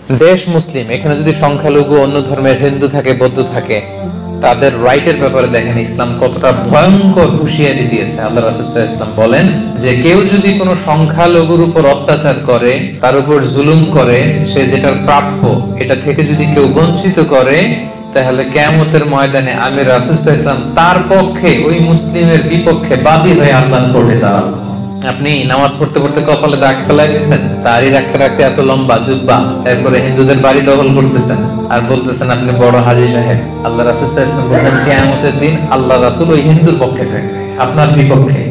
দেশ মুসলিম, এখানে যদি সংখ্যালঘু অন্য ধর্মের হিন্দু থাকে, বৌদ্ধ থাকে, তাদের রাইটের ব্যাপারে দেখেন ইসলাম কতটা ভয়ঙ্কর হুঁশিয়ারি দিয়েছে। আল্লাহ রাসূল সাল্লাল্লাহু আলাইহি ওয়াসাল্লাম বলেন যে কেউ যদি কোনো সংখ্যালঘুর উপর অত্যাচার করে, তার উপর জুলুম করে, সে যেটার প্রাপ্য এটা থেকে যদি কেউ বঞ্চিত করে, তাহলে কিয়ামতের ময়দানে আমি রাসূল সাল্লাল্লাহু আলাইহি ওয়াসাল্লাম তার পক্ষে, ওই মুসলিমের বিপক্ষে বাদী হয়ে আল্লাহর কোর্টে দাঁড়াবো। আপনি নামাজ পড়তে পড়তে কপালে দাগ ফেলাই দিয়েছেন, দাড়ি রাখতে রাখতে এত লম্বা জুব্বা, এরপরে হিন্দুদের বাড়ি দখল করতেছেন আর বলতেছেন আপনি বড় হাজী সাহেব। আল্লাহ রাসূল সাল্লাল্লাহু আলাইহি ওয়াসাল্লাম বলেন কিয়ামতের দিন আল্লাহ রাসূল ওই হিন্দুর পক্ষে থাকবে, আপনার বিপক্ষে।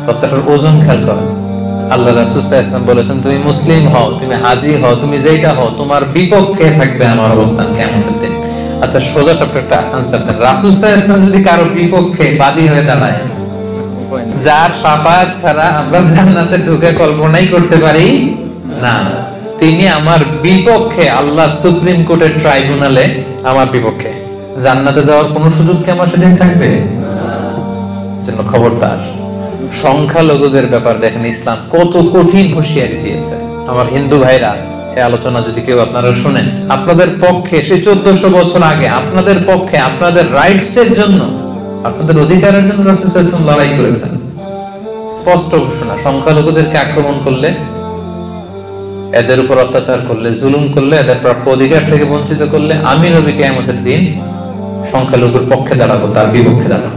কথাটার ওজন খেয়াল করেন। আল্লাহ রাসূল সাল্লাল্লাহু আলাইহি ওয়াসাল্লাম বলেছেন তুমি মুসলিম হও, তুমি হাজী হও, তুমি যেটা হও, তোমার বিপক্ষে থাকবে আমার অবস্থান কিয়ামতের দিন। আচ্ছা, সোজা সাপটা একটা আনসার দেন। রাসূল সাল্লাল্লাহু আলাইহি ওয়াসাল্লাম যদি কারো বিপক্ষে বাদী হয়ে দাঁড়ায়, যার শাফাআত ছাড়া আমরা জান্নাতে ঢুকে কল্পনাই করতে পারি না, তিনি আমার বিপক্ষে আল্লাহর সুপ্রিম কোর্টের ট্রাইব্যুনালে আমার বিপক্ষে, জান্নাতে যাওয়ার কোনো সুযোগ কি আমার সেদিন থাকবে? জন্য খবরদার। সংখ্যালঘুদের ব্যাপার দেখেন ইসলাম কত কঠিন হুঁশিয়ারি দিয়েছে। আমার হিন্দু ভাইরা, এই আলোচনা যদি কেউ আপনারা শুনেন, আপনাদের পক্ষে সে 1400 বছর আগে আপনাদের পক্ষে, আপনাদের রাইটস এর জন্য, আপনাদের অধিকারের জন্য রাসূল সাল্লাল্লাহু আলাইহি ওয়াসাল্লাম লড়াই করেছেন। স্পষ্ট ঘোষণা, সংখ্যালঘুদেরকে আক্রমণ করলে, এদের উপর অত্যাচার করলে, জুলুম করলে, এদের প্রাপ্য অধিকার থেকে বঞ্চিত করলে, আমি নবী কিয়ামতের দিন সংখ্যালঘুর পক্ষে দাঁড়াবো, তার বিপক্ষে দাঁড়াবো।